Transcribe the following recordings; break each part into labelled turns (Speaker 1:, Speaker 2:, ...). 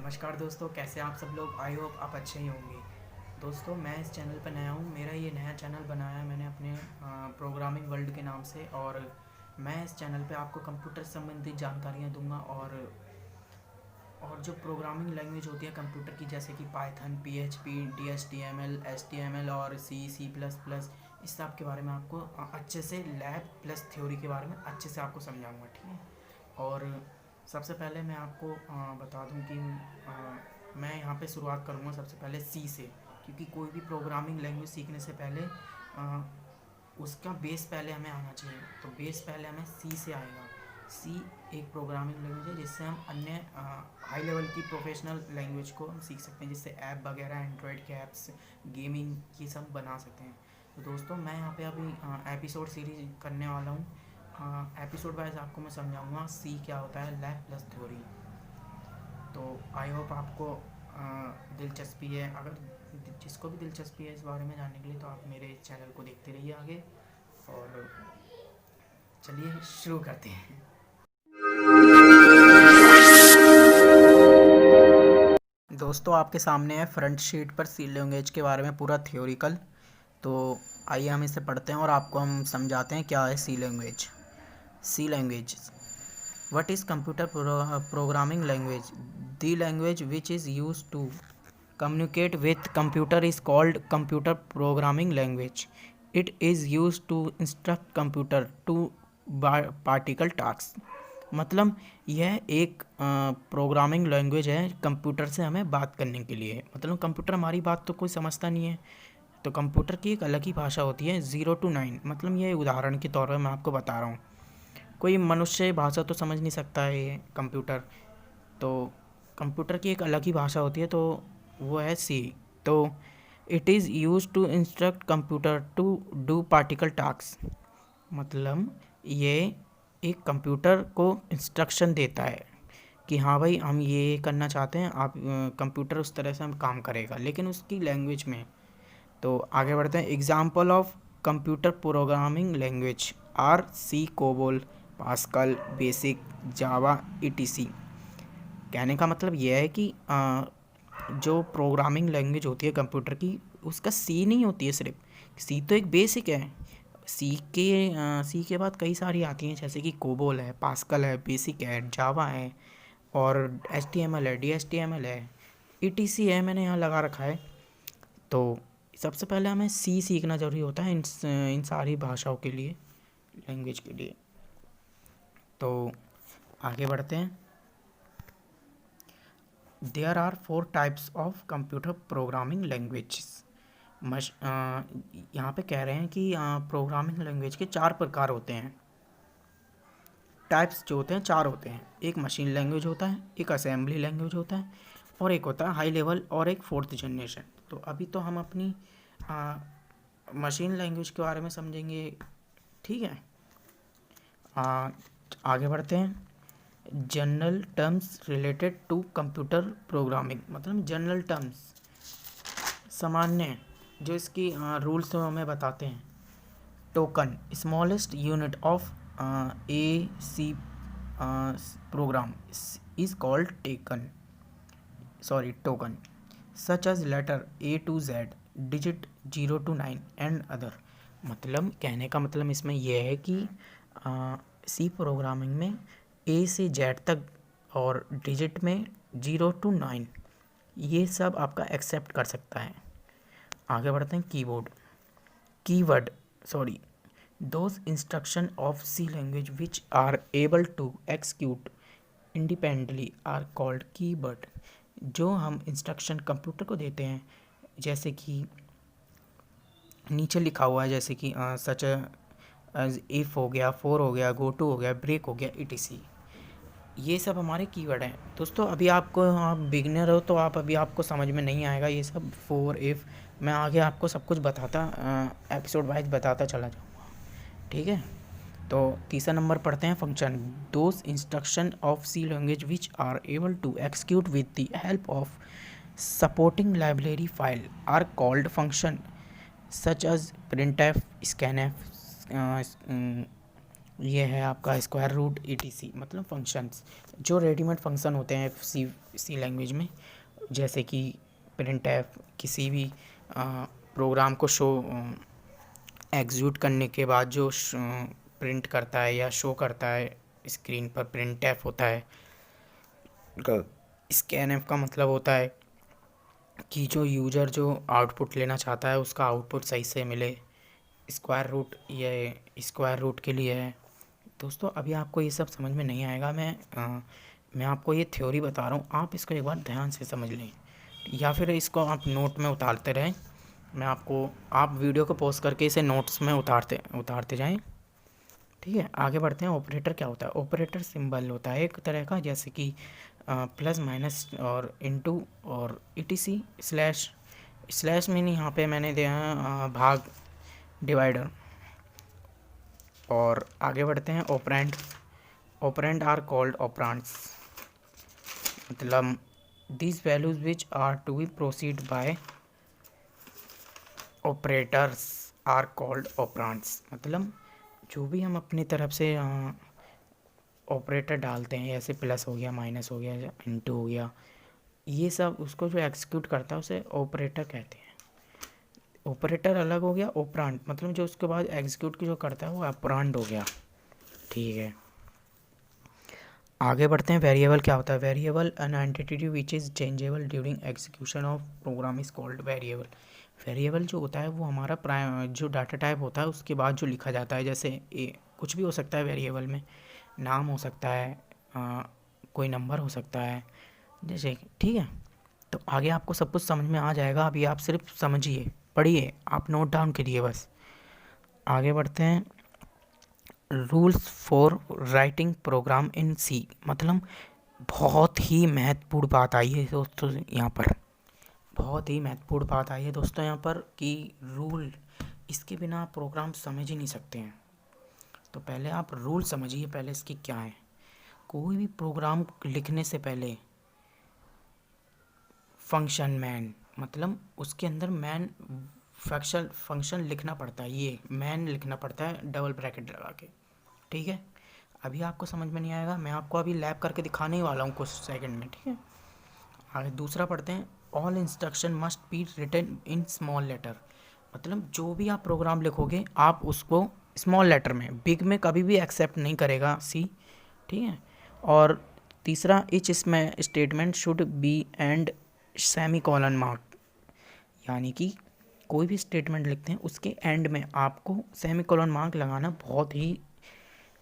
Speaker 1: नमस्कार दोस्तों, कैसे आप सब लोग। आई होप आप अच्छे ही होंगे। दोस्तों, मैं इस चैनल पर नया हूँ। मेरा ये नया चैनल बनाया है मैंने अपने प्रोग्रामिंग वर्ल्ड के नाम से। और मैं इस चैनल पे आपको कंप्यूटर संबंधित जानकारियाँ दूंगा। और जो प्रोग्रामिंग लैंग्वेज होती है कंप्यूटर की, जैसे कि पाइथन, पीएचपी, डीएचटीएमएल, एचटीएमएल और सी, सी प्लस प्लस, इस सब के बारे में आपको अच्छे से लैब प्लस थ्योरी के बारे में अच्छे से आपको समझाऊंगा, ठीक है। और सबसे पहले मैं आपको बता दूं कि मैं यहाँ पे शुरुआत करूँगा सबसे पहले सी से, क्योंकि कोई भी प्रोग्रामिंग लैंग्वेज सीखने से पहले उसका बेस पहले हमें आना चाहिए। तो बेस पहले हमें सी से आएगा। सी एक प्रोग्रामिंग लैंग्वेज है जिससे हम अन्य हाई लेवल की प्रोफेशनल लैंग्वेज को हम सीख सकते हैं, जिससे ऐप वगैरह, एंड्रॉयड के ऐप्स, गेमिंग, ये सब बना सकते हैं। तो दोस्तों, मैं यहाँ पे अभी एपिसोड सीरीज करने वाला हूँ। एपिसोड वाइज आपको मैं समझाऊंगा सी क्या होता है, लैब प्लस थ्योरी। तो आई होप आपको दिलचस्पी है। अगर जिसको भी दिलचस्पी है इस बारे में जानने के लिए, तो आप मेरे चैनल को देखते रहिए आगे। और चलिए शुरू करते हैं। दोस्तों, आपके सामने है फ्रंट शीट पर सी लैंग्वेज के बारे में पूरा थ्योरिकल। तो आइए हम इसे पढ़ते हैं और आपको हम समझाते हैं क्या है C language. C language, what is computer programming language? The language which is used to communicate with computer is called computer programming language. It is used to instruct computer to particle tasks. मतलब यह एक programming language है computer से हमें बात करने के लिए। मतलब कंप्यूटर हमारी बात तो कोई समझता नहीं है, तो कंप्यूटर की एक अलग ही भाषा होती है 0 to 9। मतलब ये उदाहरण के तौर पर मैं आपको बता रहा हूँ। कोई मनुष्य भाषा तो समझ नहीं सकता है ये कंप्यूटर, तो कंप्यूटर की एक अलग ही भाषा होती है, तो वो है सी। तो it is use to instruct computer to do particular task. मतलब ये एक कंप्यूटर को इंस्ट्रक्शन देता है कि हाँ भाई, हम ये करना चाहते हैं, आप कंप्यूटर उस तरह से हम काम करेगा, लेकिन उसकी लैंग्वेज में। तो आगे बढ़ते हैं। Example of computer programming language are C, COBOL, Pascal, BASIC, Java, E T C. कहने का मतलब यह है कि जो प्रोग्रामिंग लैंग्वेज होती है कंप्यूटर की, उसका सी नहीं होती है सिर्फ। सी तो एक बेसिक है। सी के बाद कई सारी आती हैं, जैसे कि कोबोल है, पास्कल है, बेसिक है, जावा है, और एचटीएमएल है, डीएचटीएमएल है, ईटीसी है, मैंने यहाँ लगा रखा है। तो सबसे पहले हमें सी सीखना ज़रूरी होता है इन सारी भाषाओं के लिए, लैंग्वेज के लिए। तो आगे बढ़ते हैं। There are 4 types of computer programming languages. यहाँ पे कह रहे हैं कि प्रोग्रामिंग लैंग्वेज के 4 प्रकार होते हैं। टाइप्स जो होते हैं 4 होते हैं। एक मशीन लैंग्वेज होता है, एक असेंबली लैंग्वेज होता है, और एक होता है हाई लेवल, और एक 4th जनरेशन। तो अभी तो हम अपनी मशीन लैंग्वेज के बारे में समझेंगे, ठीक है। आगे बढ़ते हैं। General terms related to computer programming. मतलब जनरल टर्म्स, सामान्य, जो इसकी रूल्स हमें बताते हैं। Token, smallest unit of a C program is called token, such as letter A to Z, digit 0 to 9 and other. मतलब कहने का मतलब इसमें यह है कि सी प्रोग्रामिंग में ए से जेड तक और डिजिट में 0 to 9, ये सब आपका एक्सेप्ट कर सकता है। आगे बढ़ते हैं। Keyword, those instruction of C language which are able to execute independently are called keyword. जो हम इंस्ट्रक्शन कंप्यूटर को देते हैं, जैसे कि नीचे लिखा हुआ है, जैसे कि सच एज इफ़ हो गया, फॉर हो गया, गो टू हो गया, ब्रेक हो गया, ईटीसी, ये सब हमारे कीवर्ड हैं। दोस्तों, अभी आप बिगिनर हो, तो अभी आपको समझ में नहीं आएगा ये सब फॉर, इफ़। मैं आगे आपको सब कुछ एपिसोड वाइज बताता चला जाऊँगा, ठीक है। तो तीसरा नंबर पढ़ते हैं। Function, those instruction of C language which are able to execute with the help of supporting library file are called function, such as printf, scanf, ये है आपका स्क्वायर रूट etc, मतलब फंक्शंस जो रेडीमेड फंक्शन होते हैं सी language में, जैसे कि प्रिंट एफ किसी भी प्रोग्राम को शो एग्जीक्यूट करने के बाद जो प्रिंट करता है या शो करता है स्क्रीन पर, प्रिंट एफ होता है। स्कैन एफ का मतलब होता है कि जो यूज़र जो आउटपुट लेना चाहता है उसका आउटपुट सही से मिले। स्क्वायर रूट ये स्क्वायर रूट के लिए है। दोस्तों अभी आपको ये सब समझ में नहीं आएगा, मैं आपको ये थ्योरी बता रहा हूँ, आप इसको एक बार ध्यान से समझ लें या फिर इसको आप नोट में उतारते रहें। आप वीडियो को पॉज करके इसे नोट्स में उतारते जाएं। ठीक है, आगे बढ़ते हैं। ऑपरेटर क्या होता है? ऑपरेटर सिंबल होता है एक तरह का, जैसे कि प्लस माइनस और इनटू और ईटीसी स्लैश। स्लैश में नहीं, यहाँ पे मैंने दिया है भाग, डिवाइडर। और आगे बढ़ते हैं। ऑपरेंड आर कॉल्ड ऑपरांड्स, मतलब this values which are to be proceed by operators are called operands, मतलब जो भी हम अपनी तरफ से ऑपरेटर डालते हैं, जैसे प्लस हो गया, माइनस हो गया, इनटू हो गया, ये सब उसको जो एग्जीक्यूट करता है उसे ऑपरेटर कहते हैं। ऑपरेटर अलग हो गया, ऑपरांड मतलब जो उसके बाद एग्जीक्यूट की जो करता है वो ऑपरांड हो गया। ठीक है, आगे बढ़ते हैं। वेरिएबल क्या होता है? Variable an entity which is changeable during execution of program is called variable. Variable जो होता है वो हमारा जो डाटा टाइप होता है उसके बाद जो लिखा जाता है, जैसे कुछ भी हो सकता है वेरिएबल में, नाम हो सकता है, कोई नंबर हो सकता है, जैसे। ठीक है, तो आगे आपको सब कुछ समझ में आ जाएगा, अभी आप सिर्फ समझिए, पढ़िए, आप नोट डाउन करिए बस। आगे बढ़ते हैं। रूल्स फॉर राइटिंग प्रोग्राम इन सी, मतलब बहुत ही महत्वपूर्ण बात आई है दोस्तों यहाँ पर, बहुत ही महत्वपूर्ण बात आई है दोस्तों यहाँ पर कि रूल, इसके बिना आप प्रोग्राम समझ ही नहीं सकते हैं। तो पहले आप रूल समझिए पहले इसकी क्या है। कोई भी प्रोग्राम लिखने से पहले फंक्शन मैन, मतलब उसके अंदर मैन फंक्शन लिखना पड़ता है, ये मैन लिखना पड़ता है डबल ब्रैकेट लगा के। ठीक है, अभी आपको समझ में नहीं आएगा, मैं आपको अभी लैब करके दिखाने ही वाला हूँ कुछ सेकंड में। ठीक है, आगे दूसरा पढ़ते हैं। All instruction must be written in small letter, मतलब जो भी आप प्रोग्राम लिखोगे आप उसको स्मॉल लेटर में, बिग में कभी भी एक्सेप्ट नहीं करेगा सी। ठीक है, और तीसरा, इच इसमें statement should be and semi colon mark, यानी कि कोई भी स्टेटमेंट लिखते हैं उसके एंड में आपको सेमी कॉलन मार्क लगाना बहुत ही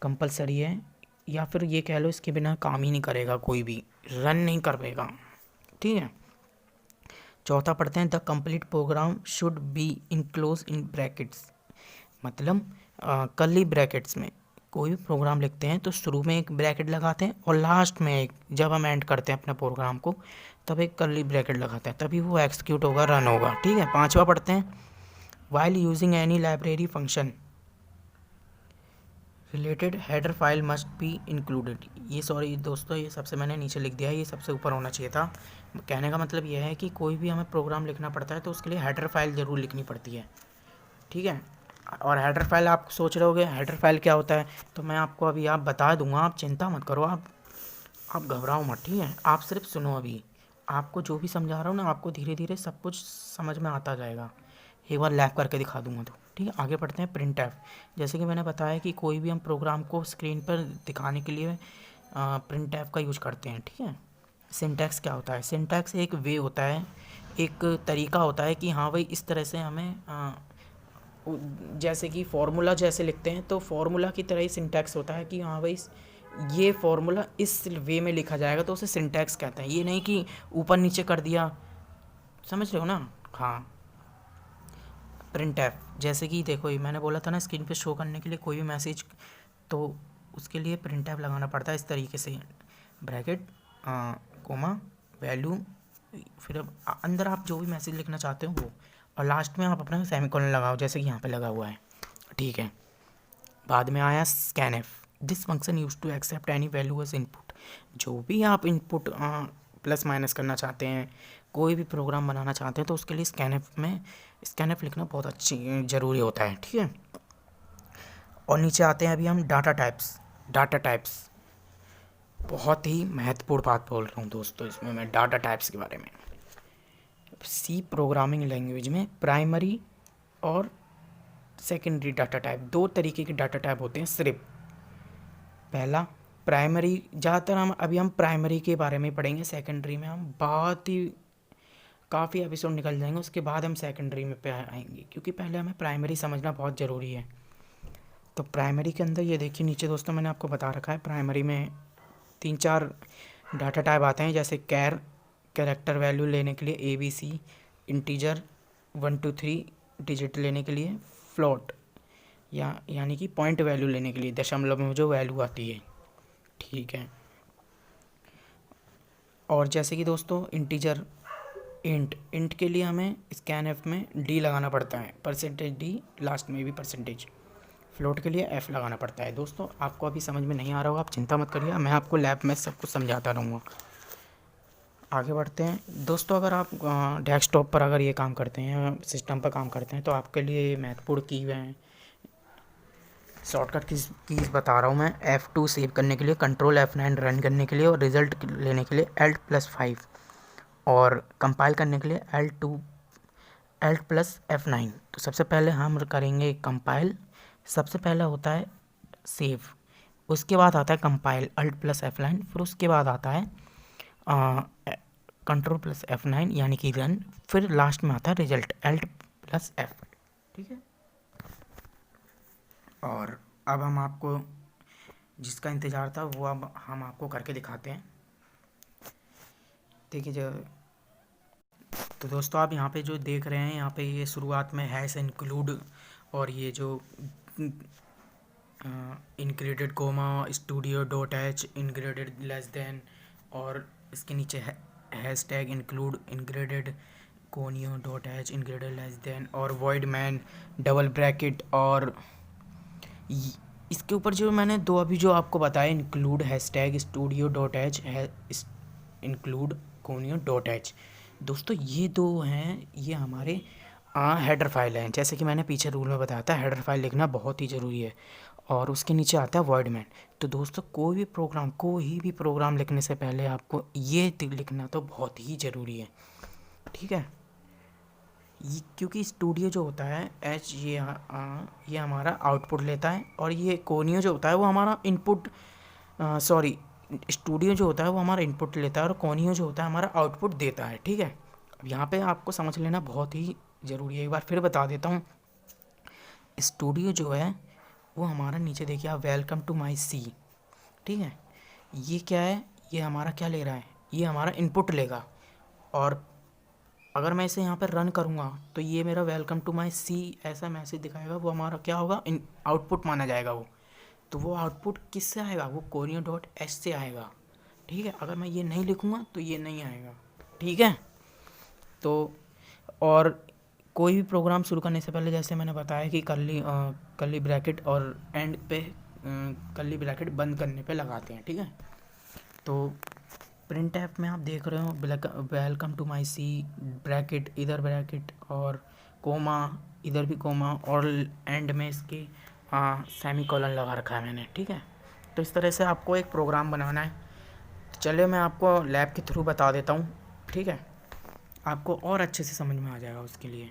Speaker 1: कंपलसरी है, या फिर ये कह लो इसके बिना काम ही नहीं करेगा, कोई भी रन नहीं कर पाएगा। ठीक है, चौथा पढ़ते हैं। The complete program should be enclose in brackets, मतलब कर्ली ब्रैकेट्स में कोई भी प्रोग्राम लिखते हैं तो शुरू में एक ब्रैकेट लगाते हैं और लास्ट में एक, जब हम एंड करते हैं अपने प्रोग्राम को तब एक कर्ली ब्रैकेट लगाते हैं, तभी वो एक्सिक्यूट होगा, रन होगा। ठीक है, पांचवा पढ़ते हैं। While using any library function related header file must be included, ये सॉरी दोस्तों, ये सबसे मैंने नीचे लिख दिया है, ये सबसे ऊपर होना चाहिए था। कहने का मतलब ये है कि कोई भी हमें प्रोग्राम लिखना पड़ता है तो उसके लिए हेडर फाइल ज़रूर लिखनी पड़ती है। ठीक है, और हेडर फाइल आप सोच रहे होगे हेडर फाइल क्या होता है, तो मैं आपको अभी आप बता दूंगा, आप चिंता मत करो, आप घबराओ मत। ठीक है, आप सिर्फ सुनो, अभी आपको जो भी समझा रहा हूँ ना, आपको धीरे धीरे सब कुछ समझ में आता जाएगा, एक बार लैब करके दिखा दूंगा तो। ठीक है, आगे बढ़ते हैं। प्रिंट एफ, जैसे कि मैंने बताया कि कोई भी हम प्रोग्राम को स्क्रीन पर दिखाने के लिए प्रिंट एफ का यूज करते हैं। ठीक है, सिंटैक्स क्या होता है? सिंटैक्स एक वे होता है, एक तरीका होता है कि हाँ भाई इस तरह से हमें जैसे कि फॉर्मूला जैसे लिखते हैं तो फॉर्मूला की तरह ही सिंटैक्स होता है कि हाँ भाई ये फॉर्मूला इस वे में लिखा जाएगा तो उसे सिंटैक्स कहते हैं। ये नहीं कि ऊपर नीचे कर दिया, समझ रहे हो ना? हाँ, प्रिंट एफ, जैसे कि देखो ये मैंने बोला था ना, स्क्रीन पे शो करने के लिए कोई भी मैसेज, तो उसके लिए प्रिंट एफ लगाना पड़ता है इस तरीके से, ब्रैकेट कोमा वैल्यू, फिर अब अंदर आप जो भी मैसेज लिखना चाहते हो वो, और लास्ट में आप अपना सेमीकोलन लगाओ जैसे कि यहाँ पे लगा हुआ है। ठीक है, बाद में आया scan F, this function use to accept any value as input, जो भी आप इनपुट प्लस माइनस करना चाहते हैं, कोई भी प्रोग्राम बनाना चाहते हैं तो उसके लिए स्कैन एफ में स्कैन एफ लिखना बहुत अच्छी ज़रूरी होता है। ठीक है, और नीचे आते हैं अभी हम डाटा टाइप्स। डाटा टाइप्स बहुत ही महत्वपूर्ण बात बोल रहा हूँ दोस्तों, इसमें मैं डाटा टाइप्स के बारे में। सी प्रोग्रामिंग लैंग्वेज में प्राइमरी और सेकेंडरी डाटा टाइप, दो तरीके के डाटा टाइप होते हैं सिर्फ। पहला प्राइमरी, ज़्यादातर हम प्राइमरी के बारे में पढ़ेंगे। सेकेंडरी में हम बहुत ही काफ़ी एपिसोड निकल जाएंगे, उसके बाद हम सेकेंडरी में पे आएंगे, क्योंकि पहले हमें प्राइमरी समझना बहुत ज़रूरी है। तो प्राइमरी के अंदर ये देखिए नीचे दोस्तों मैंने आपको बता रखा है, प्राइमरी में 3-4 डाटा टाइप आते हैं, जैसे कैरेक्टर वैल्यू लेने के लिए ABC, इंटीजर 1 to 3 डिजिट लेने के लिए, फ्लोट यानी कि पॉइंट वैल्यू लेने के लिए, दशमलव में जो वैल्यू आती है, ठीक है। और जैसे कि दोस्तों इंटीजर इंट के लिए हमें स्कैनएफ में D लगाना पड़ता है, %D, लास्ट में भी %। फ्लोट के लिए F लगाना पड़ता है। दोस्तों आपको अभी समझ में नहीं आ रहा होगा, आप चिंता मत करिए, मैं आपको लैब में सब कुछ समझाता रहूँगा। आगे बढ़ते हैं दोस्तों। अगर आप डेस्कटॉप पर अगर ये काम करते हैं या सिस्टम पर काम करते हैं तो आपके लिए महत्वपूर्ण की हैं, शॉर्टकट कीज़ बता रहा हूँ मैं। F2 सेव करने के लिए, कंट्रोल F9 रन करने के लिए, और रिज़ल्ट लेने के लिए Alt+5, और कंपाइल करने के लिए Alt+F9। तो सबसे पहले हम करेंगे कंपाइल, सबसे पहले होता है सेव, उसके बाद आता है कंपाइल Alt+F9, फिर उसके बाद आता है Ctrl+F9 यानी कि रन, फिर लास्ट में आता है रिजल्ट Alt+F, ठीक है। और अब हम आपको जिसका इंतज़ार था वो अब हम आपको करके दिखाते हैं, देखिए जो। तो दोस्तों आप यहाँ पे जो देख रहे हैं, यहाँ पे ये शुरुआत में हैश इंक्लूड, और ये जो इनग्रेडेड कोमा studio.h इनग्रेडेड लेस देन, और इसके नीचे हैश टैग इंक्लूड इनग्रेडेड conio.h इनग्रेडेड लेस देन, और वॉइड मैन डबल ब्रैकेट, और इसके ऊपर जो मैंने दो अभी जो आपको बताया, include hashtag studio.h include conio.h। दोस्तों ये दो हैं, ये हमारे हेडर फाइल हैं। जैसे कि मैंने पीछे रूल में बताया था, हेडर फाइल लिखना बहुत ही ज़रूरी है, और उसके नीचे आता है वॉइड मैन। तो दोस्तों कोई भी प्रोग्राम लिखने से पहले आपको ये लिखना तो बहुत ही ज़रूरी है, ठीक है। क्योंकि स्टूडियो जो होता है ये हमारा आउटपुट लेता है, और ये कोनियो जो होता है वो हमारा इनपुट, स्टूडियो जो होता है वो हमारा इनपुट लेता है, और कोनियो जो होता है हमारा आउटपुट देता है, ठीक है। अब यहाँ पे आपको समझ लेना बहुत ही ज़रूरी है, एक बार फिर बता देता हूँ। स्टूडियो जो है वो हमारा, नीचे देखिए आप, वेलकम टू माई सी, ठीक है। ये क्या है, ये हमारा क्या ले रहा है, ये हमारा इनपुट लेगा, और अगर मैं इसे यहाँ पर रन करूँगा तो ये मेरा वेलकम टू माई सी ऐसा मैसेज दिखाएगा, वो हमारा क्या होगा, आउटपुट माना जाएगा वो। तो वो आउटपुट किससे आएगा, वो conio.h से आएगा, ठीक है। अगर मैं ये नहीं लिखूँगा तो ये नहीं आएगा, ठीक है। तो और कोई भी प्रोग्राम शुरू करने से पहले, जैसे मैंने बताया कि कर्ली ब्रैकेट और एंड पे कर्ली ब्रैकेट बंद करने पे लगाते हैं, ठीक है। तो प्रिंट ऐप में आप देख रहे हो welcome to my C, bracket इधर ब्रैकेट, और कोमा इधर भी कोमा, और एंड में इसके सेमीकोलन लगा रखा है मैंने, ठीक है। तो इस तरह से आपको एक प्रोग्राम बनाना है। तो चलिए मैं आपको लैब के थ्रू बता देता हूँ, ठीक है, आपको और अच्छे से समझ में आ जाएगा उसके लिए।